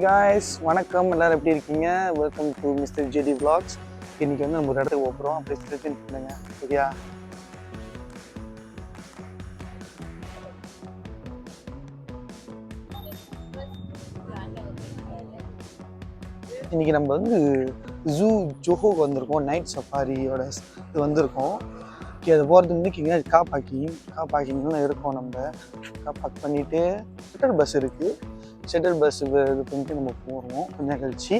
Guys, வணக்கம். எல்லாரும் எப்படி இருக்கீங்க? Welcome to mister JD vlogs. இன்னைக்கு வந்து நம்ம ஒரு இடத்துக்கு போகிறோம். அப்படியே ஸ்ட்ரெச்சிங் பண்ணுங்க, சரியா? இன்னைக்கு நம்ம வந்து ஜூ ஜோஹோக்கு வந்திருக்கோம். நைட் சஃபாரியோட இது வந்திருக்கோம். ஓகே, அது போகிறது முன்னாடி இங்கே காப்பாக்கிங்லாம் இருக்கோம். நம்ம காப்பாக் பண்ணிவிட்டு ஷட்டல் பஸ் இருக்குது. ஷட்டல் பஸ் இது பண்ணிட்டு நம்ம போகிறோம். கொஞ்சம் கழிச்சு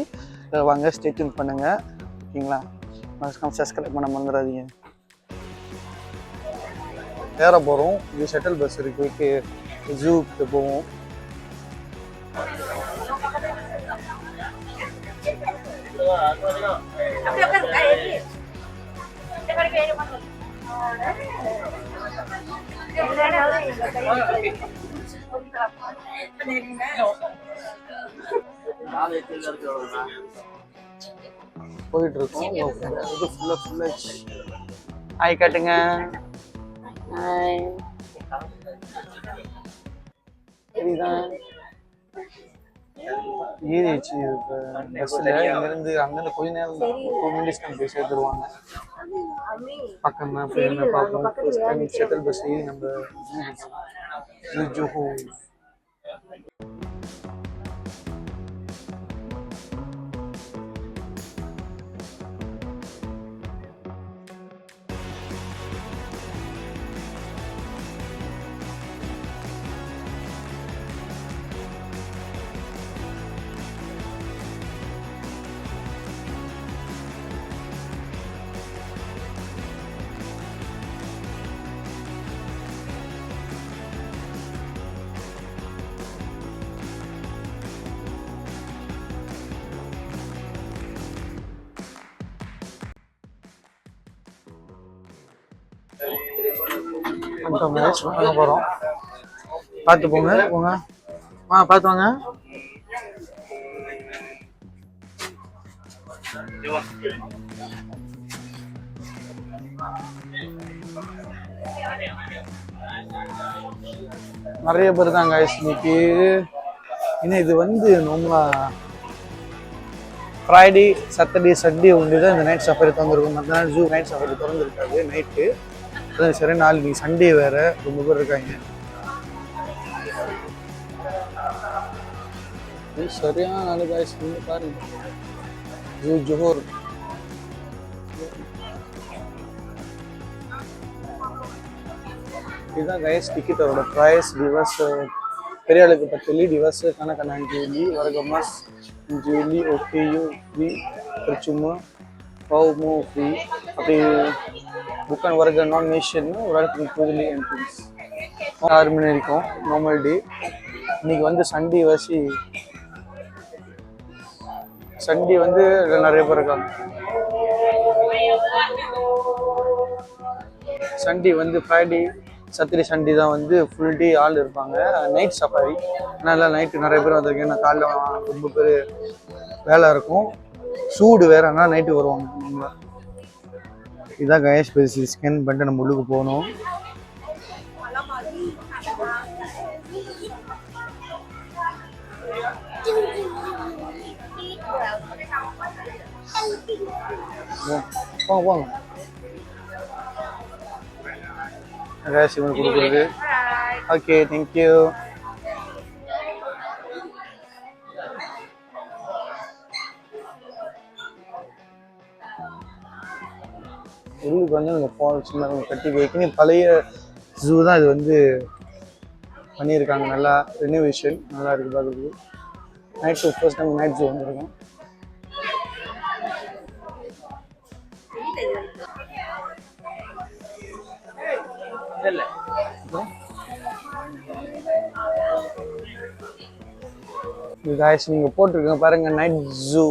வாங்க, ஸ்டே டியூன் பண்ணுங்கள், ஓகேங்களா? மறக்காம சப்ஸ்கிரைப் பண்ண மறந்துடாதீங்க. ஏற போகிறோம். இது ஷட்டல் பஸ் இருக்குது, ஜூக்கு போவோம். போயிட்டு இருக்கோம். ஹாய் காட்டுங்க. ஏறிச்சு இப்போ பஸ்ஸில். இங்கேருந்து அங்கேருந்து கொஞ்ச நேரம் 2 minutes நம்ம போய் சேர்த்துருவாங்க. பக்கம் தான் போய் என்ன பார்ப்போம். ஃபர்ஸ்ட் டைம் ஷட்டல் பஸ் ஏறி நம்ம ஜோஹோ. வாங்க போகிறோம். பார்த்து போங்க. பார்த்து வாங்க. நிறைய பேர் தான் காய்ஸ் இன்னைக்கு. இன்னும் இது வந்து நம்ம ஃப்ரைடே, சாட்டர்டே, சண்டே ஒன்று தான் இந்த நைட் சஃபாரி திறந்துருக்கும். மற்ற நாள் ஜூ நைட் சஃபாரி திறந்துருக்காது நைட்டு. அதான் சரி, நாள் இன்னைக்கு சண்டே வேறு, ரொம்ப பேர் இருக்காங்க. சரியான நாள் காய்ஸ். பாருங்க, ஜூ ஜோஹர். இதுதான் கைஸ் டிக்கெட்டோட ப்ரைஸ். டிவர்ஸ் பெரிய ஆளுக்கு 10 வெள்ளி, டிவர்ஸ் கணக்கு 5 வெள்ளி, வரகமாஸ் 5 வெள்ளி, ஓகேயு ஃப்ரீ, திருச்சும்மா பாவுமோ ஃப்ரீ. அப்படி புக்கான் வரக நான் நேஷன்னு ஒரு ஆளுக்கு 30 வெள்ளி என்ட்ரன்ஸ். 6 மணி வரைக்கும் நார்மல் டே. இன்னைக்கு வந்து சண்டே வாசி, சண்டே வந்து நிறைய பேர் இருக்காங்க. சண்டே வந்து ஃப்ரைடே, சாட்டர்டே, சண்டே தான் வந்து ஃபுல் டே ஆள் இருப்பாங்க. நைட் சஃபாரி, அதனால நைட்டு நிறைய பேர் வந்திருக்கேன். நான் காலைல ரொம்ப பேர் வேலை இருக்கும், சூடு வேறு, அதனால் நைட்டு வருவாங்க. நம்ம இதான் கணேஷ் பேசி ஸ்கேன் பண்ணிட்டு நம்ம உள்ளுக்கு போகணும். போங்க கணேஷ் இவனுக்கு கொடுக்குறது. Okay, thank you. உள்ளுக்கு வந்து நம்ம ஃபால்ஸ் கட்டி வைக்கணும். பழைய ஜூ தான் இது வந்து பண்ணியிருக்காங்க. நல்லா ரெனோவேஷன் நல்லா இருக்குது பார்க்குறது. Night first time night zoo வந்துருக்கோம். இது காய்ஸ் நீங்கள் போட்டிருக்கேன் பாருங்க, நைட் ஜூ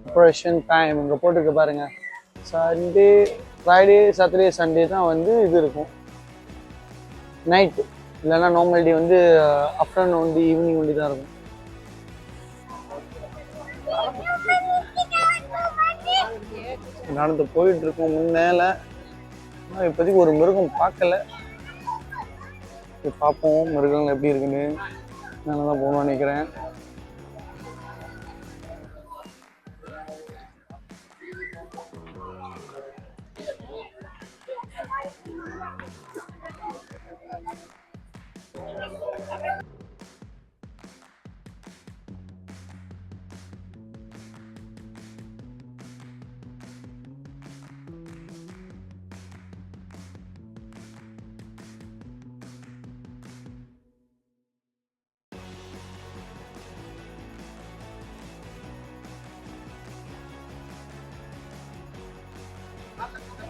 ஆப்ரேஷன் டைம் இங்கே போட்டிருக்க பாருங்க. சண்டே, ஃப்ரைடே, சாட்டர்டே, சண்டே தான் வந்து இது இருக்கும் நைட்டு. இல்லைன்னா நார்மல் டே வந்து ஆஃப்டர்நூன் வந்து ஈவினிங் ஒண்டி தான் இருக்கும். நடந்து போயிட்டு இருக்கோம் முன்னால. இப்போதைக்கு ஒரு மிருகம் பார்க்கல, பார்ப்போம் மிருகங்கள் எப்படி இருக்குன்னு. நல்லா தான் போகணும்னு நினைக்கிறேன்.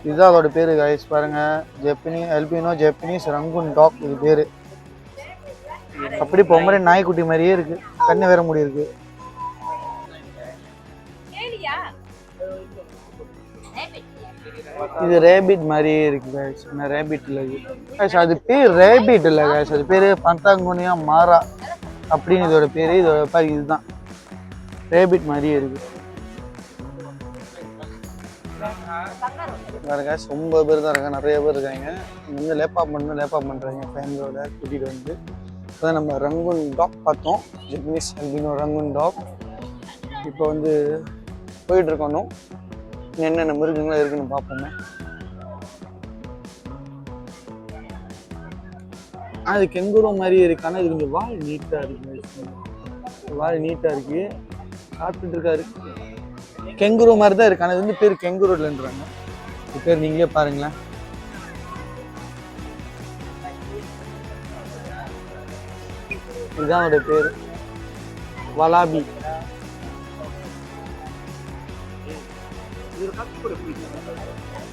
இதுதான் அதோட பேரு கைஸ், பாருங்க. அல்பினோ ஜப்பனீஸ் ரங்கூன் டாக் இது பேரு. அப்படி பொம்மரே நாய்க்குட்டி மாதிரியே இருக்கு, கண்ணு வேற மூடி இருக்கு. இது ரேபிட் மாதிரியே இருக்கு கைஸ். ரேபிட் இல்லை கைஸ், அது பேர் ரேபிட் இல்லை கைஸ், அது பேரு பந்தாங்கோனியா மாரா அப்படின்னு இதோட பேரு. இதோட பேர் இதுதான், ரேபிட் மாதிரியே இருக்கு. பாருங்க, ரொம்ப பேர் தான் இருக்காங்க, நிறைய பேர் இருக்காங்க. வந்து லேப்பாப் பண்ணுறாங்க ஃபேமிலியோட கூட்டிகிட்டு வந்து. இப்போ நம்ம ரங்கூன் டாக் பார்த்தோம், ஜப்பனீஸ் அல்பினோ ரங்கூன் டாக். இப்போ வந்து போயிட்டுருக்கணும், என்னென்ன மிருகங்களாம் இருக்குன்னு பார்ப்போமே. அது கெங்குரு மாதிரியே இருக்கு, ஆனால் இது கொஞ்சம் வால் நீட்டாக இருக்கு. வால் நீட்டாக இருக்கு, சாப்பிட்டுட்டு இருக்காரு. கெங்குரு மாதிரி தான் இருக்கு, ஆனால் இது வந்து பேர் கெங்குரு இல்லைன்றாங்க. இது பேர் நீங்களே பாருங்களேன். இதுதான் அவருடைய பேர், வலாபி.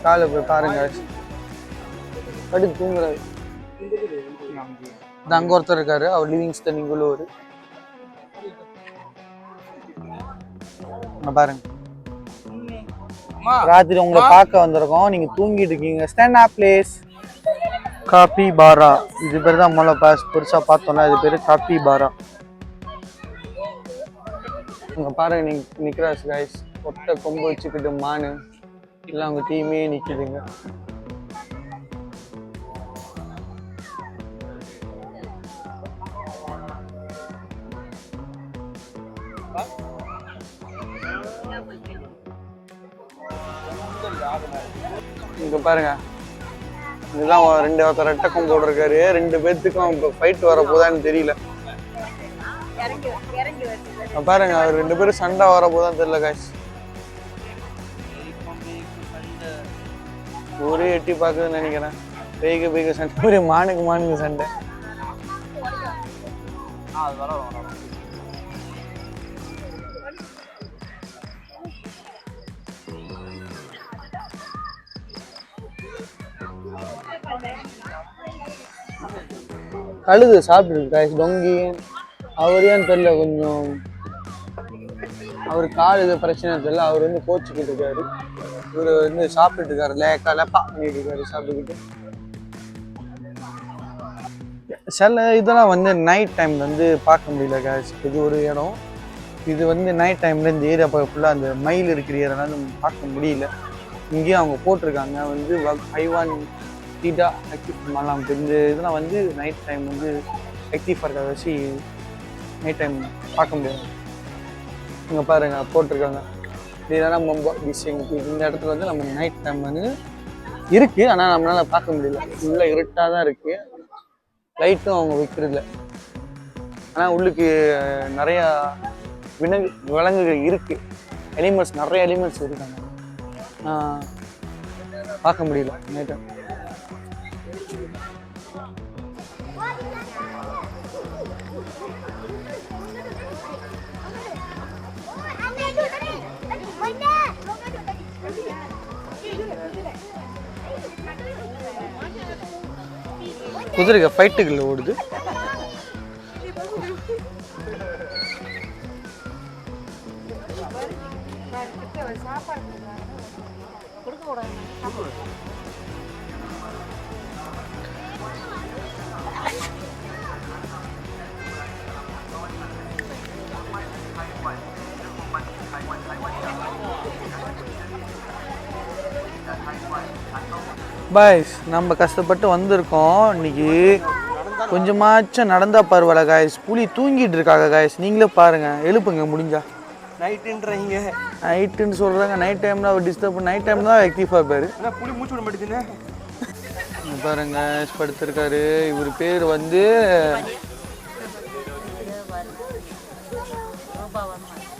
காலை போய் பாருங்க, படுத்து தூங்குறாரு. அங்க ஒருத்தர் இருக்காரு, அவர் லிவிங்ஸ்டன் இங்குள்ளூர். பாருங்க, ராத்திரி உங்களை பார்க்க வந்திருக்கோம், நீங்க தூங்கிட்டு இருக்கீங்க. Stand up please. காப்பி பாரா, இது பேர் தான் முதல்ல பெருசா பார்த்தோம்ல, இது பேரு காப்பி பாரா. இங்க பாருங்க, நீங்க நிக்கிறாஸ் கைஸ், ஒட்டை கொம்பு வச்சுக்கிட்டு மானு எல்லாம் அவங்க டீமே நிக்குதுங்க. இங்க பாருங்க, இதுதான் ஒருத்தர் ரெட்டை கொம்பு இருக்காரு. 2 பேர்த்துக்கும் ஃபைட் வர போதான்னு தெரியல. பாருங்க, அவர் 2 பேரும் சண்டை வர போதான்னு தெரியல காய்ஸ். ஒரே எட்டி பாக்குதுன்னு நினைக்கிறேன். பேய்க்கு சண்டை, ஒரு மானுக்கு சண்டை. கழுது சாப்பிட்டு காய்ஸ், டொங்கி. அவர் ஏன்னு தெரியல, கொஞ்சம் அவர் கால் இது பிரச்சனை தெரியல, அவர் வந்து கோச்சிக்கிட்டு இருக்காரு. இவர் வந்து சாப்பிட்டு இருக்காரு, லெப்பா பண்ணிட்டு இருக்காரு சாப்பிட்டுக்கிட்டு. சில இதெல்லாம் வந்து நைட் டைம் வந்து பார்க்க முடியல காய்ஸ். இது ஒரு இடம், இது வந்து நைட் டைம்ல இந்த ஏரியா ஃபுல்லாக அந்த மயில் இருக்கிற ஏரியால பார்க்க முடியல. இங்கேயும் அவங்க போட்டிருக்காங்க வந்து ஹைவான் டீட்டா ஆக்டிவ் பண்ணலாம். இந்த இதெல்லாம் வந்து நைட் டைம் வந்து ஆக்டிவாக இருக்க வச்சு நைட் டைம் பார்க்க முடியாது. இங்கே பாருங்க போட்டிருக்காங்க, இதெல்லாம் ரொம்ப விஷயம். இந்த இடத்துல வந்து நம்ம நைட் டைம் வந்து இருக்குது, ஆனால் நம்மளால் பார்க்க முடியல. ஃபுல்லாக இருட்டாக தான் இருக்குது, லைட்டும் அவங்க வைக்கிறதில்ல. ஆனால் உள்ளுக்கு நிறையா விலங்குகள் இருக்குது, அனிமல்ஸ், நிறைய அனிமல்ஸ் இருக்காங்க, பார்க்க முடியல நைட்டு. குதிரைங்க ஃபைட்டுகளில் ஓடுது. பாய்ஸ், நம்ம கஷ்டப்பட்டு வந்திருக்கோம். இன்னைக்கு கொஞ்சமாச்சும் நடந்தா பரவாயில்ல காய்ஸ். புலி தூங்கிட்டு இருக்காங்க காய்ஸ். நீங்களே பாருங்கள், எழுப்புங்க முடிஞ்சா. நைட்டுன்றீங்க, நைட்டுன்னு சொல்கிறாங்க. நைட் டைமில் அவர் டிஸ்டர்ப் நைட் டைம் தான் ஆக்டிவாக இருப்பார். புலி மூச்சு விட மாட்டேதுன்னு பாருங்க படுத்திருக்காரு. இவர் பேர் வந்து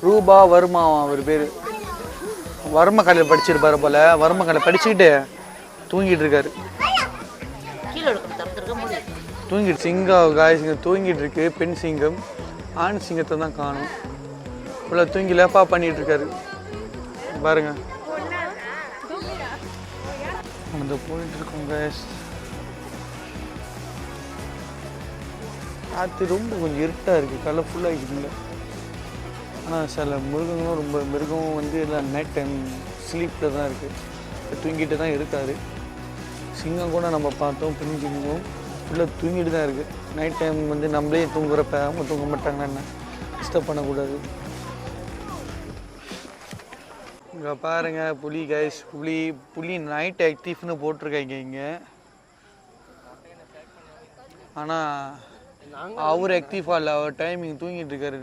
ரூபா வர்மாவா. அவர் பேர் வர்ம கலையில் படிச்சிருப்பாரு போல். வர்ம கலை படிச்சுக்கிட்டு தூங்கிட்டு இருக்காரு. தூங்கிட்டு சிங்கம் காய் சிங்கம் தூங்கிட்டு இருக்கு. பெண் சிங்கம். ஆண் சிங்கத்தை தான் காணும். ஃபுல்லாக தூங்கி லேப்பா பண்ணிட்டு இருக்காரு பாருங்க. அந்த போயிட்டு இருக்கோம் காய்ஸ். காற்று ரொம்ப கொஞ்சம் இருட்டாக இருக்குது, கலர்ஃபுல்லாக இருக்குதுங்க. ஆனால் சில மிருகங்களும் ரொம்ப மிருகம் வந்து எல்லாம் நைட் டைம் ஸ்லீப்பில் தான் இருக்குது, தூங்கிட்டு தான் இருக்கார். சிங்கம் கூட நம்ம பார்த்தோம், பெண் சிங்கம் ஃபுல்லாக தூங்கிட்டு தான் இருக்குது. நைட் டைம் வந்து நம்மளே தூங்குறப்ப அவங்க தூங்க மாட்டாங்கன்னா என்ன டிஸ்டர்ப் பண்ணக்கூடாது. இங்கே பாருங்கள் புலி கைஸ். புலி நைட் ஆக்டிவ்னு போட்டிருக்காங்க இங்கே. ஆனால் அவர் ஆக்டிவாக இல்லை, அவர் டைமிங் தூங்கிட்டு இருக்காரு.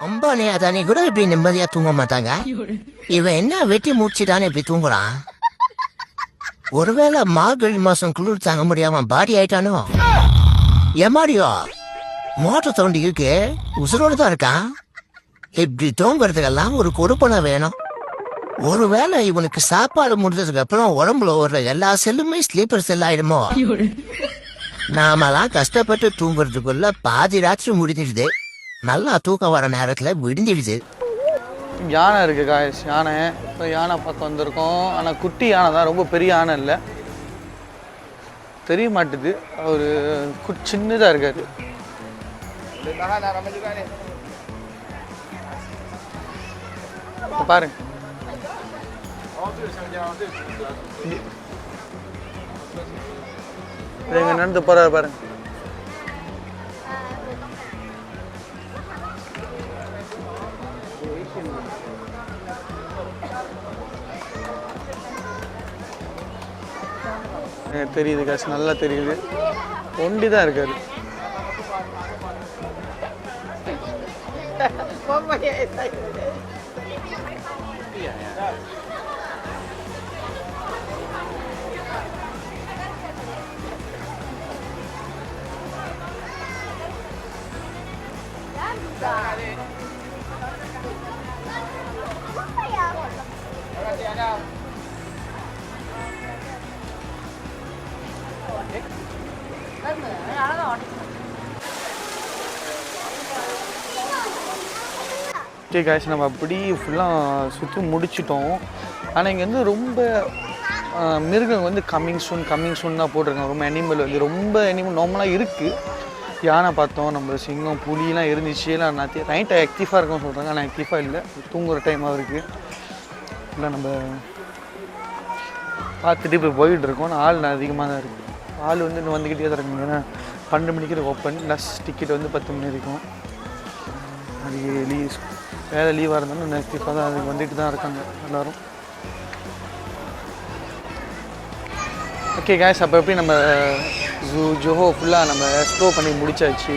அம்பானே அதானே கூட இப்படி நிம்மதியா தூங்க மாட்டாங்க. இவன் என்ன வெட்டி மூச்சுதானே இப்படி தூங்குறான்? ஒருவேளை மார்கழி மாசம் குளிர் தாங்க முடியாம பாடி ஆயிட்டானோ? எமாடியோ மோட்டர் தோண்டி இருக்கு, உசுரோடு தான் இருக்கான். இப்படி தூங்குறதுக்கெல்லாம் ஒரு கொடுப்பனை வேணும். ஒருவேளை இவனுக்கு சாப்பாடு முடிஞ்சதுக்கு அப்புறம் உடம்புல ஒரு எல்லா செல்லுமே ஸ்லீப்பர் செல் ஆயிடுமோ? நாமெல்லாம் கஷ்டப்பட்டு தூங்குறதுக்குள்ள பாதி ராத்திரி முடிஞ்சிடுது. நல்லா தூக்கம் வர நேரத்தில் விடிஞ்சிடுது. யானை இருக்குது காய்ஸ். யானை இப்போ யானை பக்கம் வந்திருக்கோம். ஆனால் குட்டி யானை தான், ரொம்ப பெரிய யானை இல்லை, தெரிய மாட்டுது. அவர் சின்னதாக இருக்காரு. பாருங்க எங்க நடந்து போறாரு பாருங்க. தெரியுது காசு, நல்லா தெரியுது. ஒண்டி தான் இருக்காரு. ஓகே காய்ஸ், நம்ம அப்படி ஃபுல்லாக சுற்றி முடிச்சிட்டோம். ஆனால் இங்கே வந்து ரொம்ப மிருகம் வந்து கம்மிங் சூன் தான் போட்டிருக்காங்க. ரொம்ப அனிமல் வந்து ரொம்ப அனிமல் நார்மலாக இருக்குது. யானை பார்த்தோம், நம்ம சிங்கம் புலிலாம் இருந்துச்சு. எல்லாம் நைட் ஆக்டிவாக இருக்கும்னு சொல்கிறாங்க, ஆனால் ஆக்டிவாக இல்லை, தூங்குகிற டைமாக இருக்குது. இல்லை நம்ம பார்த்துட்டு இப்போ போயிட்டு இருக்கோம். ஆனால் ஆள் அதிகமாக தான் இருக்குது. ஆள் வந்து இன்னும் வந்துக்கிட்டே தான் இருக்குங்க. ஏன்னா 12 மணிக்கு ஓப்பன், ப்ளஸ் டிக்கெட் வந்து 10 மணி இருக்கும். அது வேலை லீவாக இருந்தாலும் ஆக்டிவாக தான் அதுக்கு வந்துட்டு தான் இருக்காங்க எல்லோரும். ஓகே கேஷ், அப்போ எப்படி நம்ம ஜோஹோ ஃபுல்லாக நம்ம எக்ஸ்ப்ளோர் பண்ணி முடிச்சாச்சு.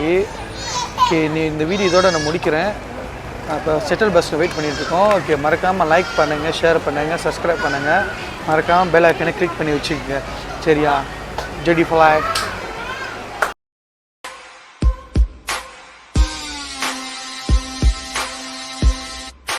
ஓகே, இந்த வீடியோ இதோட நான் முடிக்கிறேன். இப்போ ஷட்டில் பஸ்ஸில் வெயிட் பண்ணிகிட்ருக்கோம். ஓகே, மறக்காமல் லைக் பண்ணுங்கள், ஷேர் பண்ணுங்கள், சப்ஸ்கிரைப் பண்ணுங்கள், மறக்காமல் பெல் ஐக்கனை கிளிக் பண்ணி வச்சுக்கோங்க. சரியா? JD flag.